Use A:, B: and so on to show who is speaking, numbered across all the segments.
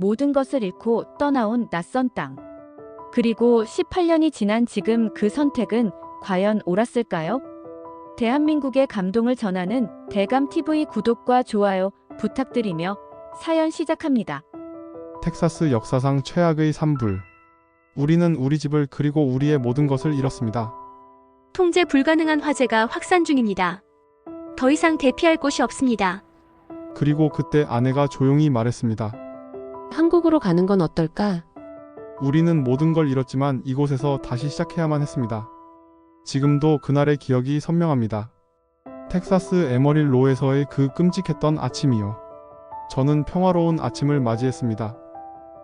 A: 모든 것을 잃고 떠나온 낯선 땅. 그리고 18년이 지난 지금 그 선택은 과연 옳았을까요? 대한민국의 감동을 전하는 대감TV 구독과 좋아요 부탁드리며 사연 시작합니다.
B: 텍사스 역사상 최악의 산불. 우리는 우리 집을 그리고 우리의 모든 것을 잃었습니다.
C: 통제 불가능한 화재가 확산 중입니다. 더 이상 대피할 곳이 없습니다.
B: 그리고 그때 아내가 조용히 말했습니다.
D: 한국으로 가는 건 어떨까?
B: 우리는 모든 걸 잃었지만 이곳에서 다시 시작해야만 했습니다. 지금도 그날의 기억이 선명합니다. 텍사스 에머릴로에서의 그 끔찍했던 아침이요. 저는 평화로운 아침을 맞이했습니다.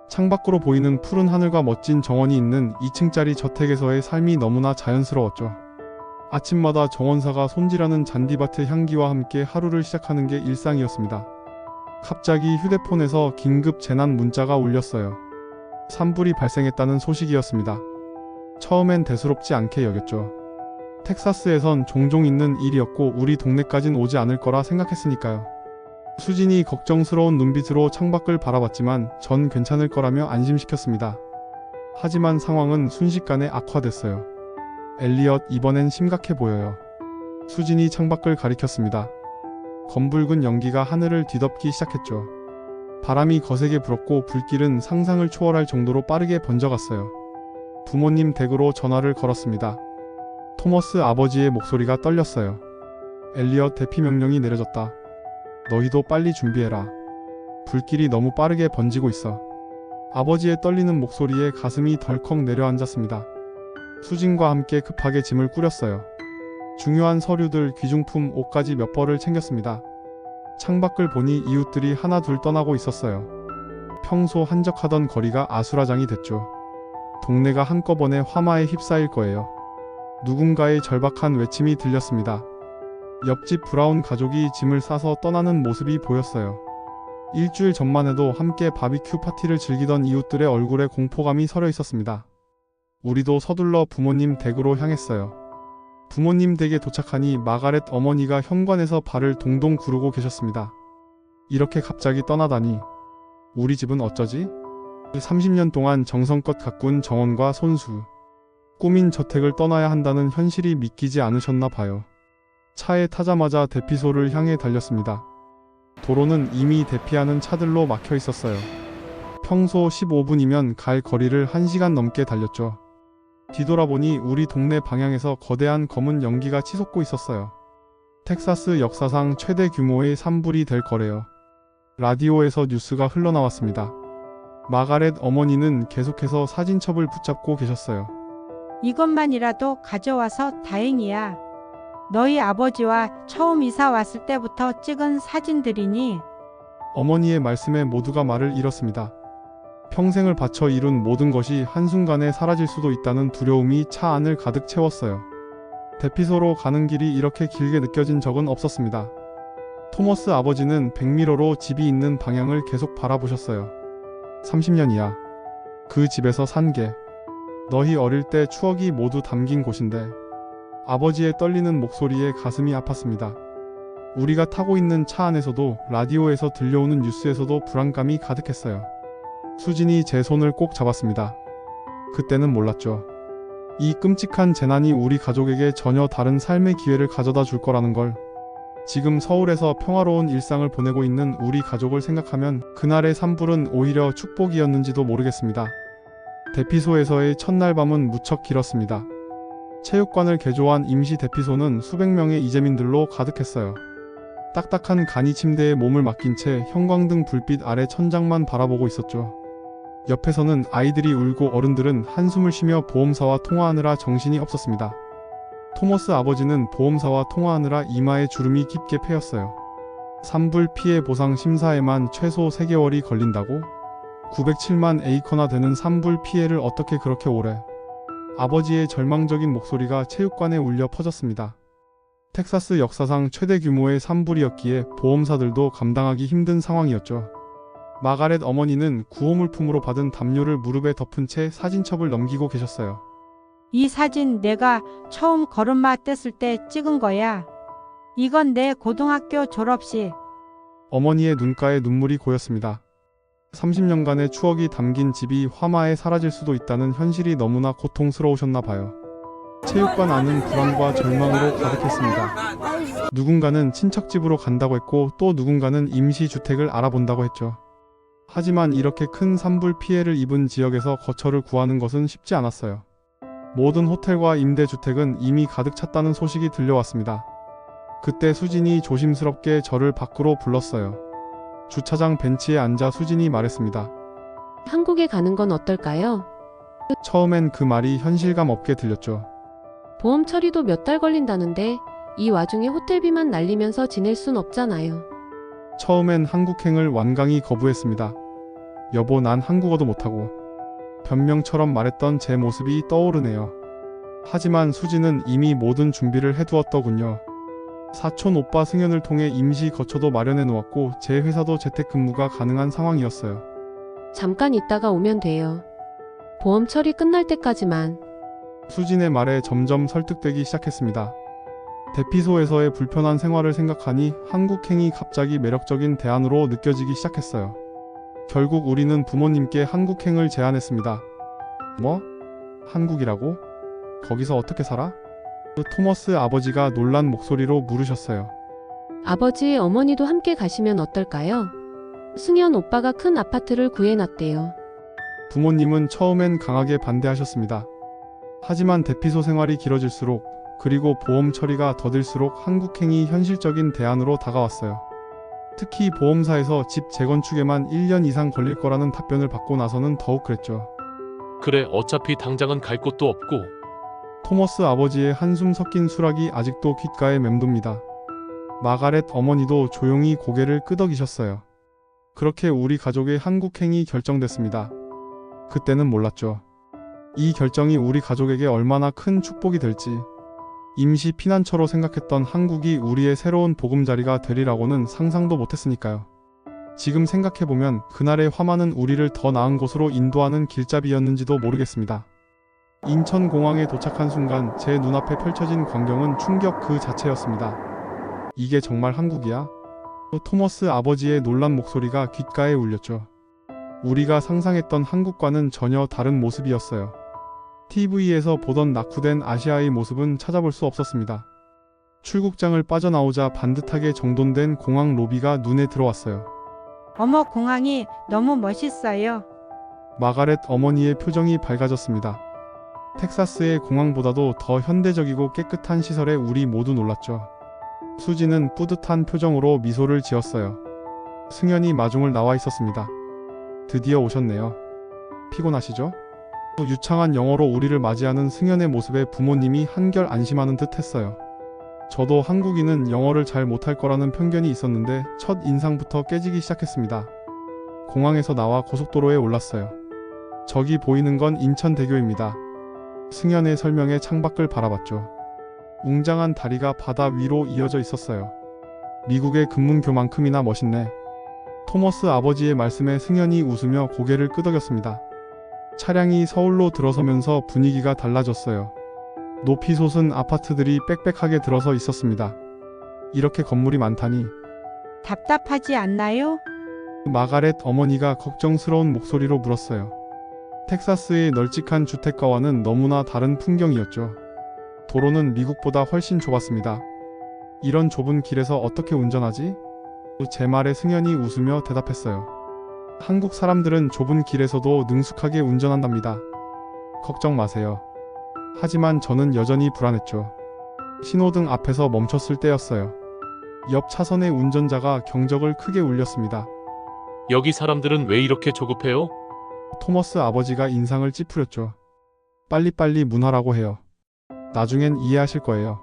B: 창밖으로 보이는 푸른 하늘과 멋진 정원이 있는 2층짜리 저택에서의 삶이 너무나 자연스러웠죠. 아침마다 정원사가 손질하는 잔디밭의 향기와 함께 하루를 시작하는 게 일상이었습니다. 갑자기 휴대폰에서 긴급 재난 문자가 울렸어요. 산불이 발생했다는 소식이었습니다. 처음엔 대수롭지 않게 여겼죠. 텍사스에선 종종 있는 일이었고 우리 동네까진 오지 않을 거라 생각했으니까요. 수진이 걱정스러운 눈빛으로 창밖을 바라봤지만 전 괜찮을 거라며 안심시켰습니다. 하지만 상황은 순식간에 악화됐어요. 엘리엇, 이번엔 심각해 보여요. 수진이 창밖을 가리켰습니다. 검붉은 연기가 하늘을 뒤덮기 시작했죠. 바람이 거세게 불었고 불길은 상상을 초월할 정도로 빠르게 번져갔어요. 부모님 댁으로 전화를 걸었습니다. 토머스 아버지의 목소리가 떨렸어요. 엘리엇, 대피 명령이 내려졌다. 너희도 빨리 준비해라. 불길이 너무 빠르게 번지고 있어. 아버지의 떨리는 목소리에 가슴이 덜컥 내려앉았습니다. 수진과 함께 급하게 짐을 꾸렸어요. 중요한 서류들, 귀중품, 옷까지 몇 벌을 챙겼습니다. 창밖을 보니 이웃들이 하나 둘 떠나고 있었어요. 평소 한적하던 거리가 아수라장이 됐죠. 동네가 한꺼번에 화마에 휩싸일 거예요. 누군가의 절박한 외침이 들렸습니다. 옆집 브라운 가족이 짐을 싸서 떠나는 모습이 보였어요. 일주일 전만 해도 함께 바비큐 파티를 즐기던 이웃들의 얼굴에 공포감이 서려 있었습니다. 우리도 서둘러 부모님 댁으로 향했어요. 부모님 댁에 도착하니 마가렛 어머니가 현관에서 발을 동동 구르고 계셨습니다. 이렇게 갑자기 떠나다니. 우리 집은 어쩌지? 30년 동안 정성껏 가꾼 정원과 손수, 꾸민 저택을 떠나야 한다는 현실이 믿기지 않으셨나 봐요. 차에 타자마자 대피소를 향해 달렸습니다. 도로는 이미 대피하는 차들로 막혀 있었어요. 평소 15분이면 갈 거리를 1시간 넘게 달렸죠. 뒤돌아보니 우리 동네 방향에서 거대한 검은 연기가 치솟고 있었어요. 텍사스 역사상 최대 규모의 산불이 될 거래요. 라디오에서 뉴스가 흘러나왔습니다. 마가렛 어머니는 계속해서 사진첩을 붙잡고 계셨어요.
E: 이것만이라도 가져와서 다행이야. 너희 아버지와 처음 이사 왔을 때부터 찍은 사진들이니.
B: 어머니의 말씀에 모두가 말을 잃었습니다. 평생을 바쳐 이룬 모든 것이 한순간에 사라질 수도 있다는 두려움이 차 안을 가득 채웠어요. 대피소로 가는 길이 이렇게 길게 느껴진 적은 없었습니다. 토머스 아버지는 백미러로 집이 있는 방향을 계속 바라보셨어요. 30년이야. 그 집에서 산 게. 너희 어릴 때 추억이 모두 담긴 곳인데. 아버지의 떨리는 목소리에 가슴이 아팠습니다. 우리가 타고 있는 차 안에서도 라디오에서 들려오는 뉴스에서도 불안감이 가득했어요. 수진이 제 손을 꼭 잡았습니다. 그때는 몰랐죠. 이 끔찍한 재난이 우리 가족에게 전혀 다른 삶의 기회를 가져다 줄 거라는 걸. 지금 서울에서 평화로운 일상을 보내고 있는 우리 가족을 생각하면 그날의 산불은 오히려 축복이었는지도 모르겠습니다. 대피소에서의 첫날 밤은 무척 길었습니다. 체육관을 개조한 임시 대피소는 수백 명의 이재민들로 가득했어요. 딱딱한 간이 침대에 몸을 맡긴 채 형광등 불빛 아래 천장만 바라보고 있었죠. 옆에서는 아이들이 울고 어른들은 한숨을 쉬며 보험사와 통화하느라 정신이 없었습니다. 토머스 아버지는 보험사와 통화하느라 이마에 주름이 깊게 패였어요. 산불 피해 보상 심사에만 최소 3개월이 걸린다고? 907만 에이커나 되는 산불 피해를 어떻게 그렇게 오래? 아버지의 절망적인 목소리가 체육관에 울려 퍼졌습니다. 텍사스 역사상 최대 규모의 산불이었기에 보험사들도 감당하기 힘든 상황이었죠. 마가렛 어머니는 구호물품으로 받은 담요를 무릎에 덮은 채 사진첩을 넘기고 계셨어요.
E: 이 사진 내가 처음 걸음마 뗐을 때 찍은 거야. 이건 내 고등학교 졸업식.
B: 어머니의 눈가에 눈물이 고였습니다. 30년간의 추억이 담긴 집이 화마에 사라질 수도 있다는 현실이 너무나 고통스러우셨나 봐요. 체육관 안은 불안과 절망으로 가득했습니다. 누군가는 친척집으로 간다고 했고 또 누군가는 임시주택을 알아본다고 했죠. 하지만 이렇게 큰 산불 피해를 입은 지역에서 거처를 구하는 것은 쉽지 않았어요. 모든 호텔과 임대주택은 이미 가득 찼다는 소식이 들려왔습니다. 그때 수진이 조심스럽게 저를 밖으로 불렀어요. 주차장 벤치에 앉아 수진이 말했습니다.
D: 한국에 가는 건 어떨까요?
B: 처음엔 그 말이 현실감 없게 들렸죠.
D: 보험 처리도 몇 달 걸린다는데 이 와중에 호텔비만 날리면서 지낼 순 없잖아요.
B: 처음엔 한국행을 완강히 거부했습니다. 여보, 난 한국어도 못하고. 변명처럼 말했던 제 모습이 떠오르네요. 하지만 수지는 이미 모든 준비를 해두었더군요. 사촌 오빠 승현을 통해 임시 거처도 마련해 놓았고 제 회사도 재택근무가 가능한 상황이었어요.
D: 잠깐 있다가 오면 돼요. 보험 처리 끝날 때까지만.
B: 수진의 말에 점점 설득되기 시작했습니다. 대피소에서의 불편한 생활을 생각하니 한국행이 갑자기 매력적인 대안으로 느껴지기 시작했어요. 결국 우리는 부모님께 한국행을 제안했습니다. 뭐? 한국이라고? 거기서 어떻게 살아? 토머스 아버지가 놀란 목소리로 물으셨어요.
D: 아버지, 어머니도 함께 가시면 어떨까요? 승현 오빠가 큰 아파트를 구해놨대요.
B: 부모님은 처음엔 강하게 반대하셨습니다. 하지만 대피소 생활이 길어질수록 그리고 보험 처리가 더딜수록 한국행이 현실적인 대안으로 다가왔어요. 특히 보험사에서 집 재건축에만 1년 이상 걸릴 거라는 답변을 받고 나서는 더욱 그랬죠.
F: 그래, 어차피 당장은 갈 곳도 없고.
B: 토머스 아버지의 한숨 섞인 수락이 아직도 귓가에 맴돕니다. 마가렛 어머니도 조용히 고개를 끄덕이셨어요. 그렇게 우리 가족의 한국행이 결정됐습니다. 그때는 몰랐죠. 이 결정이 우리 가족에게 얼마나 큰 축복이 될지. 임시 피난처로 생각했던 한국이 우리의 새로운 보금자리가 되리라고는 상상도 못했으니까요. 지금 생각해보면 그날의 화마는 우리를 더 나은 곳으로 인도하는 길잡이였는지도 모르겠습니다. 인천공항에 도착한 순간 제 눈앞에 펼쳐진 광경은 충격 그 자체였습니다. 이게 정말 한국이야? 토머스 아버지의 놀란 목소리가 귓가에 울렸죠. 우리가 상상했던 한국과는 전혀 다른 모습이었어요. TV에서 보던 낙후된 아시아의 모습은 찾아볼 수 없었습니다. 출국장을 빠져나오자 반듯하게 정돈된 공항 로비가 눈에 들어왔어요.
E: 어머, 공항이 너무 멋있어요.
B: 마가렛 어머니의 표정이 밝아졌습니다. 텍사스의 공항보다도 더 현대적이고 깨끗한 시설에 우리 모두 놀랐죠. 수지는 뿌듯한 표정으로 미소를 지었어요. 승현이 마중을 나와 있었습니다. 드디어 오셨네요. 피곤하시죠? 유창한 영어로 우리를 맞이하는 승현의 모습에 부모님이 한결 안심하는 듯 했어요. 저도 한국인은 영어를 잘 못할 거라는 편견이 있었는데 첫 인상부터 깨지기 시작했습니다. 공항에서 나와 고속도로에 올랐어요. 저기 보이는 건 인천대교입니다. 승현의 설명에 창밖을 바라봤죠. 웅장한 다리가 바다 위로 이어져 있었어요. 미국의 금문교만큼이나 멋있네. 토머스 아버지의 말씀에 승현이 웃으며 고개를 끄덕였습니다. 차량이 서울로 들어서면서 분위기가 달라졌어요. 높이 솟은 아파트들이 빽빽하게 들어서 있었습니다. 이렇게 건물이 많다니.
E: 답답하지 않나요?
B: 마가렛 어머니가 걱정스러운 목소리로 물었어요. 텍사스의 널찍한 주택가와는 너무나 다른 풍경이었죠. 도로는 미국보다 훨씬 좁았습니다. 이런 좁은 길에서 어떻게 운전하지? 제 말에 승현이 웃으며 대답했어요. 한국 사람들은 좁은 길에서도 능숙하게 운전한답니다. 걱정 마세요. 하지만 저는 여전히 불안했죠. 신호등 앞에서 멈췄을 때였어요. 옆 차선의 운전자가 경적을 크게 울렸습니다.
F: 여기 사람들은 왜 이렇게 조급해요?
B: 토머스 아버지가 인상을 찌푸렸죠. 빨리빨리 문하라고 해요. 나중엔 이해하실 거예요.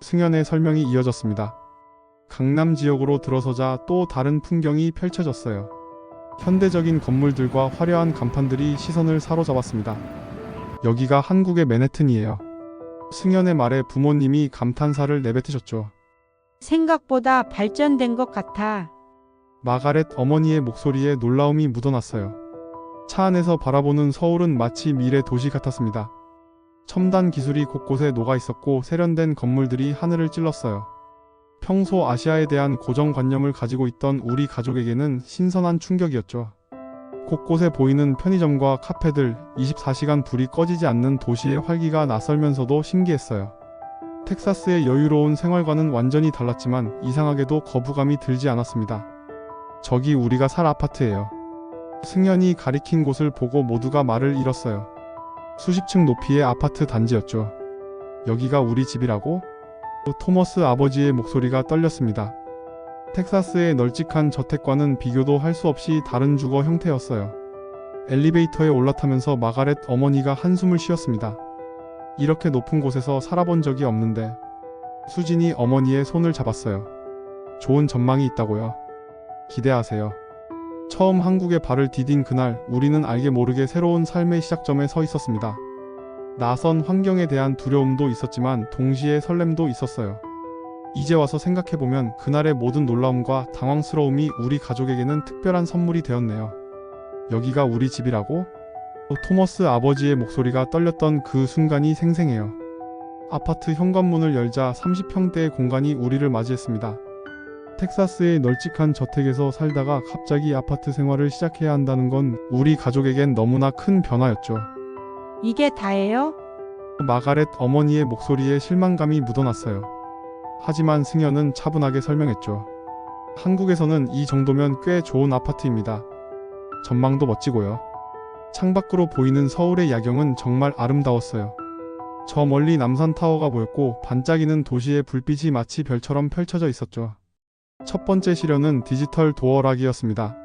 B: 승현의 설명이 이어졌습니다. 강남 지역으로 들어서자 또 다른 풍경이 펼쳐졌어요. 현대적인 건물들과 화려한 간판들이 시선을 사로잡았습니다. 여기가 한국의 맨해튼이에요. 승현의 말에 부모님이 감탄사를 내뱉으셨죠.
E: 생각보다 발전된 것 같아.
B: 마가렛 어머니의 목소리에 놀라움이 묻어났어요. 차 안에서 바라보는 서울은 마치 미래 도시 같았습니다. 첨단 기술이 곳곳에 녹아 있었고 세련된 건물들이 하늘을 찔렀어요. 평소 아시아에 대한 고정관념을 가지고 있던 우리 가족에게는 신선한 충격이었죠. 곳곳에 보이는 편의점과 카페들, 24시간 불이 꺼지지 않는 도시의 활기가 낯설면서도 신기했어요. 텍사스의 여유로운 생활과는 완전히 달랐지만 이상하게도 거부감이 들지 않았습니다. 저기 우리가 살 아파트예요. 승현이 가리킨 곳을 보고 모두가 말을 잃었어요. 수십 층 높이의 아파트 단지였죠. 여기가 우리 집이라고? 토머스 아버지의 목소리가 떨렸습니다. 텍사스의 널찍한 저택과는 비교도 할 수 없이 다른 주거 형태였어요. 엘리베이터에 올라타면서 마가렛 어머니가 한숨을 쉬었습니다. 이렇게 높은 곳에서 살아본 적이 없는데. 수진이 어머니의 손을 잡았어요. 좋은 전망이 있다고요. 기대하세요. 처음 한국에 발을 디딘 그날 우리는 알게 모르게 새로운 삶의 시작점에 서 있었습니다. 낯선 환경에 대한 두려움도 있었지만 동시에 설렘도 있었어요. 이제 와서 생각해보면 그날의 모든 놀라움과 당황스러움이 우리 가족에게는 특별한 선물이 되었네요. 여기가 우리 집이라고? 토머스 아버지의 목소리가 떨렸던 그 순간이 생생해요. 아파트 현관문을 열자 30평대의 공간이 우리를 맞이했습니다. 텍사스의 널찍한 저택에서 살다가 갑자기 아파트 생활을 시작해야 한다는 건 우리 가족에겐 너무나 큰 변화였죠.
E: 이게 다예요?
B: 마가렛 어머니의 목소리에 실망감이 묻어났어요. 하지만 승현은 차분하게 설명했죠. 한국에서는 이 정도면 꽤 좋은 아파트입니다. 전망도 멋지고요. 창밖으로 보이는 서울의 야경은 정말 아름다웠어요. 저 멀리 남산타워가 보였고 반짝이는 도시의 불빛이 마치 별처럼 펼쳐져 있었죠. 첫 번째 시련은 디지털 도어락이었습니다.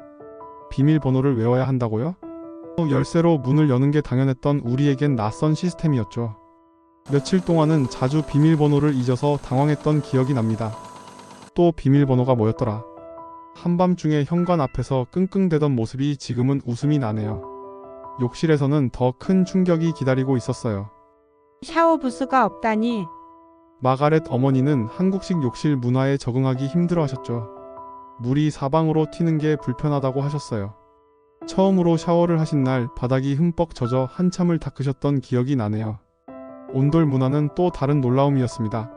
B: 비밀번호를 외워야 한다고요? 열쇠로 문을 여는 게 당연했던 우리에겐 낯선 시스템이었죠. 며칠 동안은 자주 비밀번호를 잊어서 당황했던 기억이 납니다. 또 비밀번호가 뭐였더라? 한밤중에 현관 앞에서 끙끙대던 모습이 지금은 웃음이 나네요. 욕실에서는 더 큰 충격이 기다리고 있었어요.
E: 샤워 부스가 없다니.
B: 마가렛 어머니는 한국식 욕실 문화에 적응하기 힘들어 하셨죠. 물이 사방으로 튀는 게 불편하다고 하셨어요. 처음으로 샤워를 하신 날 바닥이 흠뻑 젖어 한참을 닦으셨던 기억이 나네요. 온돌 문화는 또 다른 놀라움이었습니다.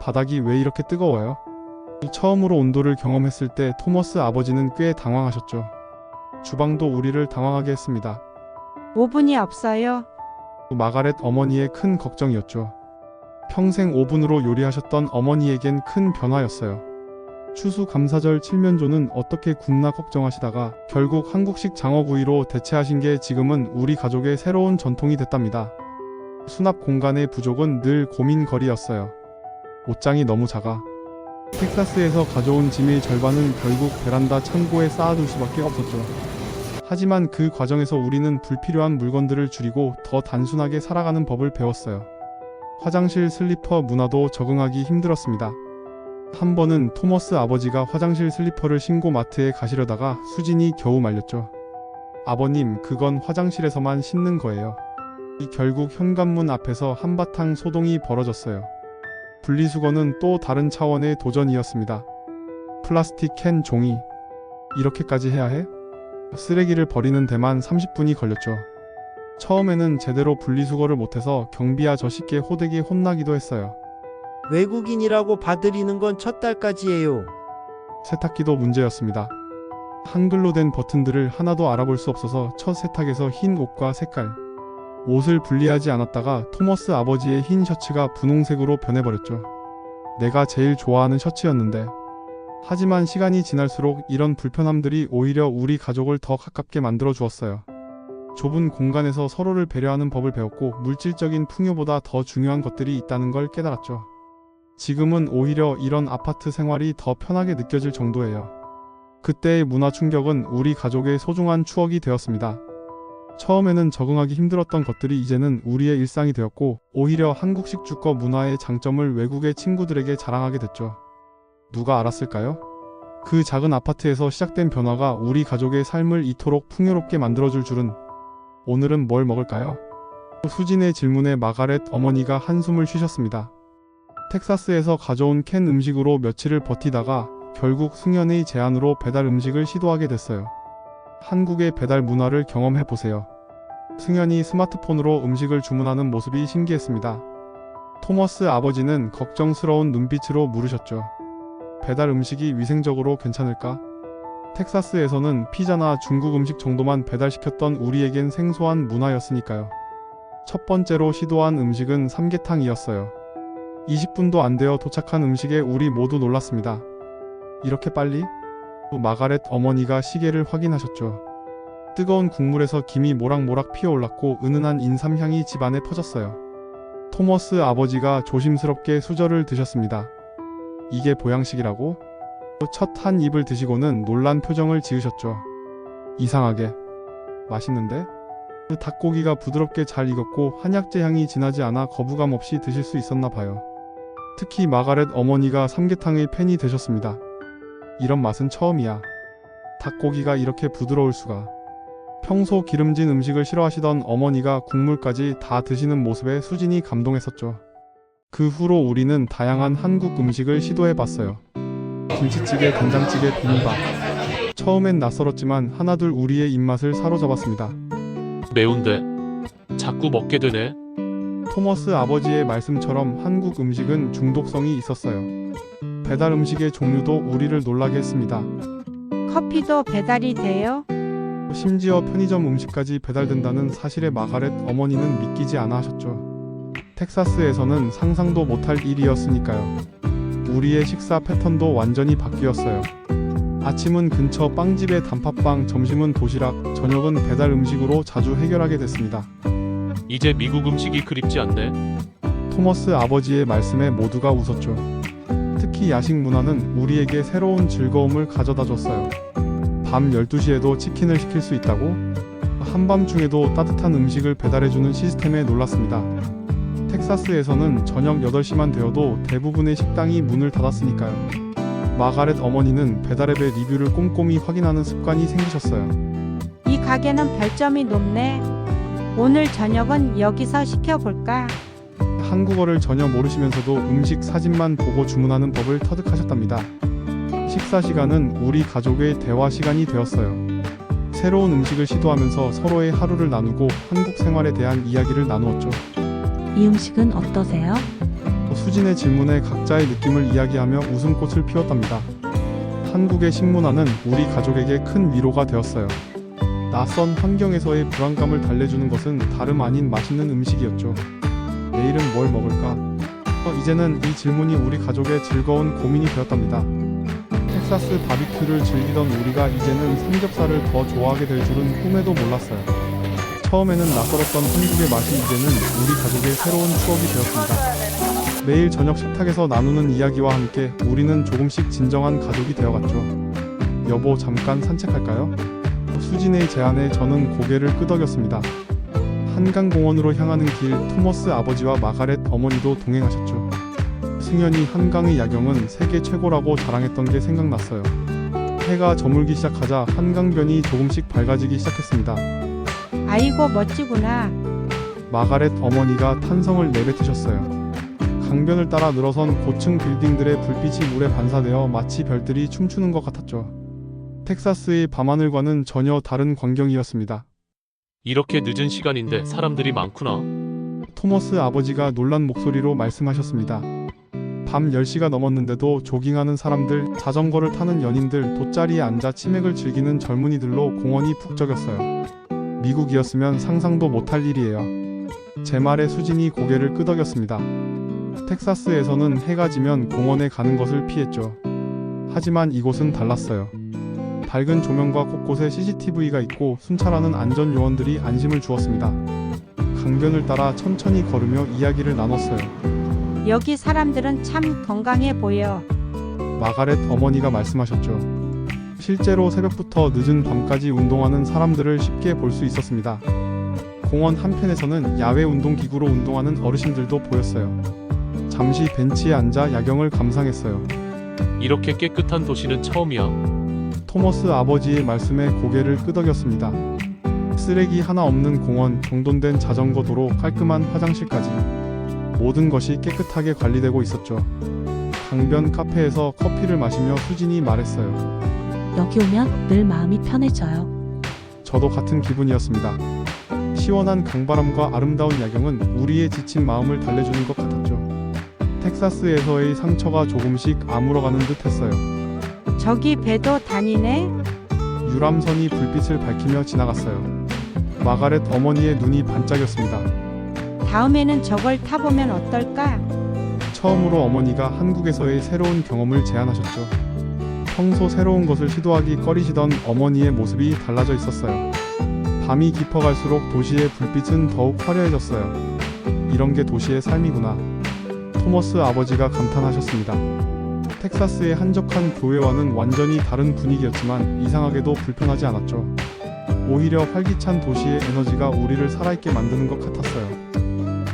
B: 바닥이 왜 이렇게 뜨거워요? 처음으로 온돌을 경험했을 때 토머스 아버지는 꽤 당황하셨죠. 주방도 우리를 당황하게 했습니다.
E: 오븐이 없어요?
B: 마가렛 어머니의 큰 걱정이었죠. 평생 오븐으로 요리하셨던 어머니에겐 큰 변화였어요. 추수감사절 칠면조는 어떻게 굽나 걱정하시다가 결국 한국식 장어구이로 대체하신 게 지금은 우리 가족의 새로운 전통이 됐답니다. 수납 공간의 부족은 늘 고민거리였어요. 옷장이 너무 작아. 텍사스에서 가져온 짐의 절반은 결국 베란다 창고에 쌓아둘 수밖에 없었죠. 하지만 그 과정에서 우리는 불필요한 물건들을 줄이고 더 단순하게 살아가는 법을 배웠어요. 화장실 슬리퍼 문화도 적응하기 힘들었습니다. 한 번은 토머스 아버지가 화장실 슬리퍼를 신고 마트에 가시려다가 수진이 겨우 말렸죠. 아버님, 그건 화장실에서만 신는 거예요. 결국 현관문 앞에서 한바탕 소동이 벌어졌어요. 분리수거는 또 다른 차원의 도전이었습니다. 플라스틱 캔 종이. 이렇게까지 해야 해? 쓰레기를 버리는 데만 30분이 걸렸죠. 처음에는 제대로 분리수거를 못해서 경비 아저씨께 호되게 혼나기도 했어요.
G: 외국인이라고 봐드리는 건 첫 달까지예요.
B: 세탁기도 문제였습니다. 한글로 된 버튼들을 하나도 알아볼 수 없어서 첫 세탁에서 흰 옷과 색깔, 옷을 분리하지 않았다가 토머스 아버지의 흰 셔츠가 분홍색으로 변해버렸죠. 내가 제일 좋아하는 셔츠였는데. 하지만 시간이 지날수록 이런 불편함들이 오히려 우리 가족을 더 가깝게 만들어 주었어요. 좁은 공간에서 서로를 배려하는 법을 배웠고 물질적인 풍요보다 더 중요한 것들이 있다는 걸 깨달았죠. 지금은 오히려 이런 아파트 생활이 더 편하게 느껴질 정도예요. 그때의 문화 충격은 우리 가족의 소중한 추억이 되었습니다. 처음에는 적응하기 힘들었던 것들이 이제는 우리의 일상이 되었고 오히려 한국식 주거 문화의 장점을 외국의 친구들에게 자랑하게 됐죠. 누가 알았을까요? 그 작은 아파트에서 시작된 변화가 우리 가족의 삶을 이토록 풍요롭게 만들어줄 줄은. 오늘은 뭘 먹을까요? 수진의 질문에 마가렛 어머니가 한숨을 쉬셨습니다. 텍사스에서 가져온 캔 음식으로 며칠을 버티다가 결국 승현의 제안으로 배달 음식을 시도하게 됐어요. 한국의 배달 문화를 경험해보세요. 승현이 스마트폰으로 음식을 주문하는 모습이 신기했습니다. 토머스 아버지는 걱정스러운 눈빛으로 물으셨죠. 배달 음식이 위생적으로 괜찮을까? 텍사스에서는 피자나 중국 음식 정도만 배달시켰던 우리에겐 생소한 문화였으니까요. 첫 번째로 시도한 음식은 삼계탕이었어요. 20분도 안 되어 도착한 음식에 우리 모두 놀랐습니다. 이렇게 빨리? 마가렛 어머니가 시계를 확인하셨죠. 뜨거운 국물에서 김이 모락모락 피어올랐고 은은한 인삼향이 집안에 퍼졌어요. 토머스 아버지가 조심스럽게 수저를 드셨습니다. 이게 보양식이라고? 첫 한 입을 드시고는 놀란 표정을 지으셨죠. 이상하게 맛있는데? 닭고기가 부드럽게 잘 익었고 한약재 향이 진하지 않아 거부감 없이 드실 수 있었나 봐요. 특히 마가렛 어머니가 삼계탕의 팬이 되셨습니다. 이런 맛은 처음이야. 닭고기가 이렇게 부드러울 수가. 평소 기름진 음식을 싫어하시던 어머니가 국물까지 다 드시는 모습에 수진이 감동했었죠. 그 후로 우리는 다양한 한국 음식을 시도해봤어요. 김치찌개, 된장찌개, 비빔밥. 처음엔 낯설었지만 하나둘 우리의 입맛을 사로잡았습니다.
F: 매운데 자꾸 먹게 되네.
B: 토머스 아버지의 말씀처럼 한국 음식은 중독성이 있었어요. 배달 음식의 종류도 우리를 놀라게 했습니다.
E: 커피도 배달이 돼요?
B: 심지어 편의점 음식까지 배달된다는 사실에 마가렛 어머니는 믿기지 않아 하셨죠. 텍사스에서는 상상도 못할 일이었으니까요. 우리의 식사 패턴도 완전히 바뀌었어요. 아침은 근처 빵집의 단팥빵, 점심은 도시락, 저녁은 배달 음식으로 자주 해결하게 됐습니다.
F: 이제 미국 음식이 그립지 않네.
B: 토머스 아버지의 말씀에 모두가 웃었죠. 특히 야식 문화는 우리에게 새로운 즐거움을 가져다 줬어요. 밤 12시에도 치킨을 시킬 수 있다고? 한밤중에도 따뜻한 음식을 배달해주는 시스템에 놀랐습니다. 텍사스에서는 저녁 8시만 되어도 대부분의 식당이 문을 닫았으니까요. 마가렛 어머니는 배달앱의 리뷰를 꼼꼼히 확인하는 습관이 생기셨어요.
E: 이 가게는 별점이 높네. 오늘 저녁은 여기서 시켜볼까?
B: 한국어를 전혀 모르시면서도 음식 사진만 보고 주문하는 법을 터득하셨답니다. 식사 시간은 우리 가족의 대화 시간이 되었어요. 새로운 음식을 시도하면서 서로의 하루를 나누고 한국 생활에 대한 이야기를 나누었죠.
H: 이 음식은 어떠세요?
B: 수진의 질문에 각자의 느낌을 이야기하며 웃음꽃을 피웠답니다. 한국의 식문화는 우리 가족에게 큰 위로가 되었어요. 낯선 환경에서의 불안감을 달래주는 것은 다름 아닌 맛있는 음식이었죠. 내일은 뭘 먹을까? 이제는 이 질문이 우리 가족의 즐거운 고민이 되었답니다. 텍사스 바비큐를 즐기던 우리가 이제는 삼겹살을 더 좋아하게 될 줄은 꿈에도 몰랐어요. 처음에는 낯설었던 한국의 맛이 이제는 우리 가족의 새로운 추억이 되었습니다. 매일 저녁 식탁에서 나누는 이야기와 함께 우리는 조금씩 진정한 가족이 되어갔죠. 여보, 잠깐 산책할까요? 수진의 제안에 저는 고개를 끄덕였습니다. 한강공원으로 향하는 길, 토머스 아버지와 마가렛 어머니도 동행하셨죠. 승연히 한강의 야경은 세계 최고라고 자랑했던 게 생각났어요. 해가 저물기 시작하자 한강변이 조금씩 밝아지기 시작했습니다.
E: 아이고 멋지구나.
B: 마가렛 어머니가 탄성을 내뱉으셨어요. 강변을 따라 늘어선 고층 빌딩들의 불빛이 물에 반사되어 마치 별들이 춤추는 것 같았죠. 텍사스의 밤하늘과는 전혀 다른 광경이었습니다.
F: 이렇게 늦은 시간인데 사람들이 많구나.
B: 토머스 아버지가 놀란 목소리로 말씀하셨습니다. 밤 10시가 넘었는데도 조깅하는 사람들, 자전거를 타는 연인들, 돗자리에 앉아 치맥을 즐기는 젊은이들로 공원이 북적였어요. 미국이었으면 상상도 못할 일이에요. 제 말에 수진이 고개를 끄덕였습니다. 텍사스에서는 해가 지면 공원에 가는 것을 피했죠. 하지만 이곳은 달랐어요. 밝은 조명과 곳곳에 CCTV가 있고 순찰하는 안전 요원들이 안심을 주었습니다. 강변을 따라 천천히 걸으며 이야기를 나눴어요.
E: 여기 사람들은 참 건강해 보여.
B: 마가렛 어머니가 말씀하셨죠. 실제로 새벽부터 늦은 밤까지 운동하는 사람들을 쉽게 볼 수 있었습니다. 공원 한편에서는 야외 운동기구로 운동하는 어르신들도 보였어요. 잠시 벤치에 앉아 야경을 감상했어요.
F: 이렇게 깨끗한 도시는 처음이야.
B: 토머스 아버지의 말씀에 고개를 끄덕였습니다. 쓰레기 하나 없는 공원, 정돈된 자전거 도로, 깔끔한 화장실까지 모든 것이 깨끗하게 관리되고 있었죠. 강변 카페에서 커피를 마시며 수진이 말했어요.
H: 여기 오면 늘 마음이 편해져요.
B: 저도 같은 기분이었습니다. 시원한 강바람과 아름다운 야경은 우리의 지친 마음을 달래주는 것 같았죠. 텍사스에서의 상처가 조금씩 아물어가는 듯 했어요.
E: 저기 배도 다니네.
B: 유람선이 불빛을 밝히며 지나갔어요. 마가렛 어머니의 눈이 반짝였습니다.
E: 다음에는 저걸 타보면 어떨까?
B: 처음으로 어머니가 한국에서의 새로운 경험을 제안하셨죠. 평소 새로운 것을 시도하기 꺼리시던 어머니의 모습이 달라져 있었어요. 밤이 깊어갈수록 도시의 불빛은 더욱 화려해졌어요. 이런 게 도시의 삶이구나. 토머스 아버지가 감탄하셨습니다. 텍사스의 한적한 교회와는 완전히 다른 분위기였지만 이상하게도 불편하지 않았죠. 오히려 활기찬 도시의 에너지가 우리를 살아있게 만드는 것 같았어요.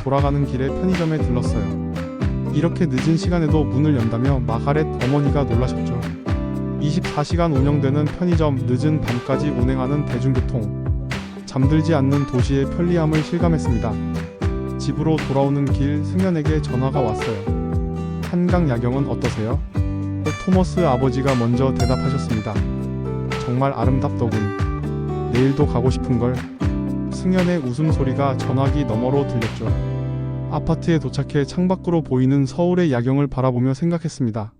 B: 돌아가는 길에 편의점에 들렀어요. 이렇게 늦은 시간에도 문을 연다며 마가렛 어머니가 놀라셨죠. 24시간 운영되는 편의점, 늦은 밤까지 운행하는 대중교통, 잠들지 않는 도시의 편리함을 실감했습니다. 집으로 돌아오는 길 승연에게 전화가 왔어요. 한강 야경은 어떠세요? 토머스 아버지가 먼저 대답하셨습니다. 정말 아름답더군. 내일도 가고 싶은걸. 승연의 웃음소리가 전화기 너머로 들렸죠. 아파트에 도착해 창밖으로 보이는 서울의 야경을 바라보며 생각했습니다.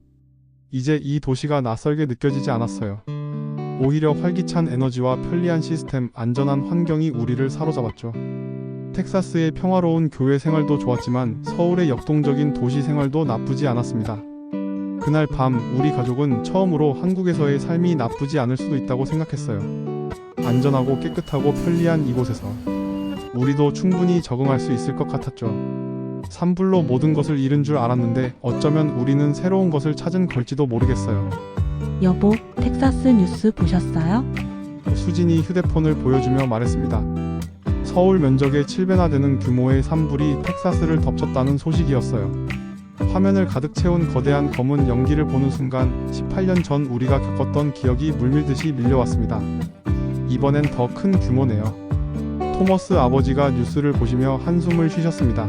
B: 이제 이 도시가 낯설게 느껴지지 않았어요. 오히려 활기찬 에너지와 편리한 시스템, 안전한 환경이 우리를 사로잡았죠. 텍사스의 평화로운 교회 생활도 좋았지만 서울의 역동적인 도시 생활도 나쁘지 않았습니다. 그날 밤 우리 가족은 처음으로 한국에서의 삶이 나쁘지 않을 수도 있다고 생각했어요. 안전하고 깨끗하고 편리한 이곳에서 우리도 충분히 적응할 수 있을 것 같았죠. 산불로 모든 것을 잃은 줄 알았는데 어쩌면 우리는 새로운 것을 찾은 걸지도 모르겠어요.
H: 여보, 텍사스 뉴스 보셨어요?
B: 수진이 휴대폰을 보여주며 말했습니다. 서울 면적의 7배나 되는 규모의 산불이 텍사스를 덮쳤다는 소식이었어요. 화면을 가득 채운 거대한 검은 연기를 보는 순간 18년 전 우리가 겪었던 기억이 물밀듯이 밀려왔습니다. 이번엔 더 큰 규모네요. 토머스 아버지가 뉴스를 보시며 한숨을 쉬셨습니다.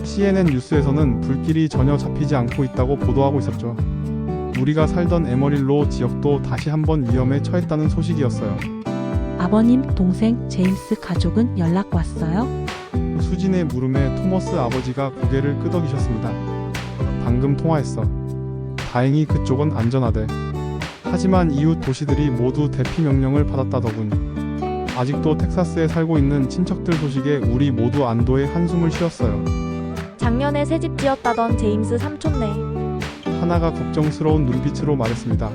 B: CNN 뉴스에서는 불길이 전혀 잡히지 않고 있다고 보도하고 있었죠. 우리가 살던 에머릴로 지역도 다시 한번 위험에 처했다는 소식이었어요.
H: 아버님, 동생, 제임스 가족은 연락 왔어요?
B: 수진의 물음에 토머스 아버지가 고개를 끄덕이셨습니다. 방금 통화했어. 다행히 그쪽은 안전하대. 하지만 이웃 도시들이 모두 대피 명령을 받았다더군. 아직도 텍사스에 살고 있는 친척들 소식에 우리 모두 안도의 한숨을 쉬었어요.
I: 작년에 새집 지었다던 제임스 삼촌네.
B: 하나가 걱정스러운 눈빛으로 말했습니다.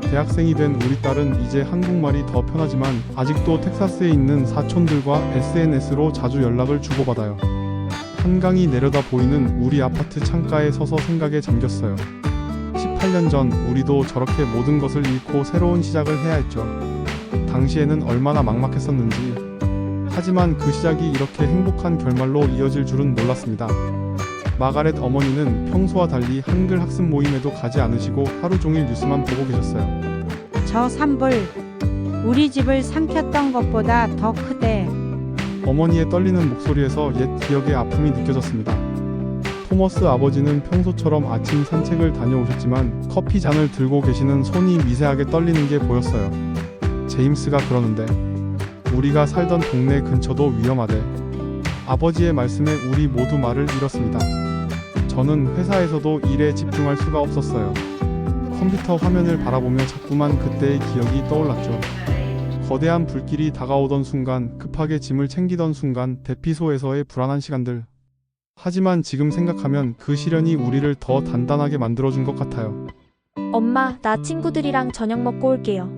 B: 대학생이 된 우리 딸은 이제 한국말이 더 편하지만 아직도 텍사스에 있는 사촌들과 SNS로 자주 연락을 주고받아요. 한강이 내려다 보이는 우리 아파트 창가에 서서 생각에 잠겼어요. 18년 전 우리도 저렇게 모든 것을 잃고 새로운 시작을 해야 했죠. 당시에는 얼마나 막막했었는지. 하지만 그 시작이 이렇게 행복한 결말로 이어질 줄은 몰랐습니다. 마가렛 어머니는 평소와 달리 한글 학습 모임에도 가지 않으시고 하루 종일 뉴스만 보고 계셨어요.
E: 저 산불 우리 집을 삼켰던 것보다 더 크대.
B: 어머니의 떨리는 목소리에서 옛 기억의 아픔이 느껴졌습니다. 토머스 아버지는 평소처럼 아침 산책을 다녀오셨지만 커피 잔을 들고 계시는 손이 미세하게 떨리는 게 보였어요. 제임스가 그러는데 우리가 살던 동네 근처도 위험하대. 아버지의 말씀에 우리 모두 말을 잃었습니다. 저는 회사에서도 일에 집중할 수가 없었어요. 컴퓨터 화면을 바라보며 자꾸만 그때의 기억이 떠올랐죠. 거대한 불길이 다가오던 순간, 급하게 짐을 챙기던 순간, 대피소에서의 불안한 시간들. 하지만 지금 생각하면 그 시련이 우리를 더 단단하게 만들어준 것 같아요.
I: 엄마, 나 친구들이랑 저녁 먹고 올게요.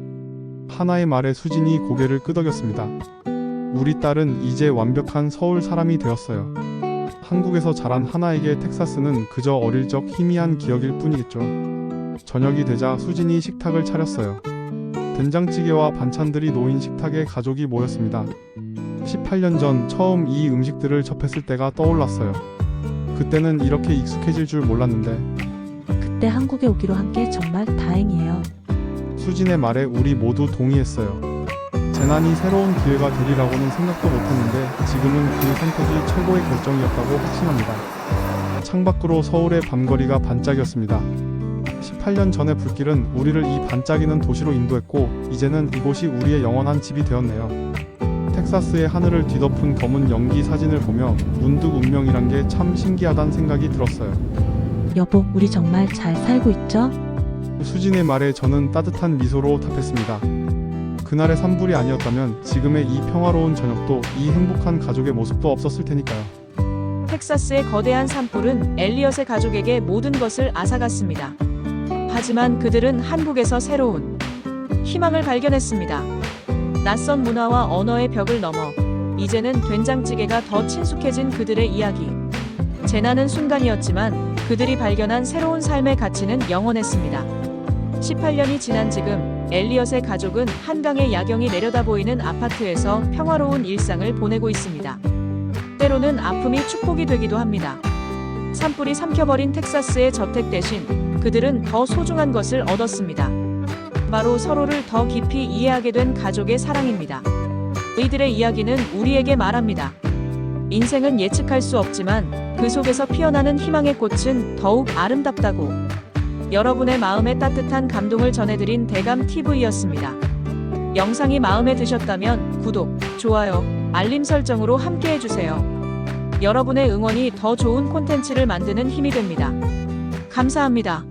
B: 하나의 말에 수진이 고개를 끄덕였습니다. 우리 딸은 이제 완벽한 서울 사람이 되었어요. 한국에서 자란 하나에게 텍사스는 그저 어릴 적 희미한 기억일 뿐이겠죠. 저녁이 되자 수진이 식탁을 차렸어요. 된장찌개와 반찬들이 놓인 식탁에 가족이 모였습니다. 18년 전 처음 이 음식들을 접했을 때가 떠올랐어요. 그때는 이렇게 익숙해질 줄 몰랐는데.
H: 그때 한국에 오기로 한 게 정말 다행이에요.
B: 수진의 말에 우리 모두 동의했어요. 재난이 새로운 기회가 되리라고는 생각도 못했는데 지금은 그 선택이 최고의 결정이었다고 확신합니다. 창밖으로 서울의 밤거리가 반짝였습니다. 18년 전의 불길은 우리를 이 반짝이는 도시로 인도했고 이제는 이곳이 우리의 영원한 집이 되었네요. 텍사스의 하늘을 뒤덮은 검은 연기 사진을 보며 문득 운명이란 게 참 신기하단 생각이 들었어요.
H: 여보, 우리 정말 잘 살고 있죠?
B: 수진의 말에 저는 따뜻한 미소로 답했습니다. 그날의 산불이 아니었다면 지금의 이 평화로운 저녁도 이 행복한 가족의 모습도 없었을 테니까요.
J: 텍사스의 거대한 산불은 엘리엇의 가족에게 모든 것을 앗아갔습니다. 하지만 그들은 한국에서 새로운 희망을 발견했습니다. 낯선 문화와 언어의 벽을 넘어 이제는 된장찌개가 더 친숙해진 그들의 이야기. 재난은 순간이었지만 그들이 발견한 새로운 삶의 가치는 영원했습니다. 18년이 지난 지금 엘리엇의 가족은 한강의 야경이 내려다보이는 아파트에서 평화로운 일상을 보내고 있습니다. 때로는 아픔이 축복이 되기도 합니다. 산불이 삼켜버린 텍사스의 저택 대신 그들은 더 소중한 것을 얻었습니다. 바로 서로를 더 깊이 이해하게 된 가족의 사랑입니다. 이들의 이야기는 우리에게 말합니다. 인생은 예측할 수 없지만 그 속에서 피어나는 희망의 꽃은 더욱 아름답다고. 여러분의 마음에 따뜻한 감동을 전해드린 대감TV였습니다. 영상이 마음에 드셨다면 구독, 좋아요, 알림 설정으로 함께해주세요. 여러분의 응원이 더 좋은 콘텐츠를 만드는 힘이 됩니다. 감사합니다.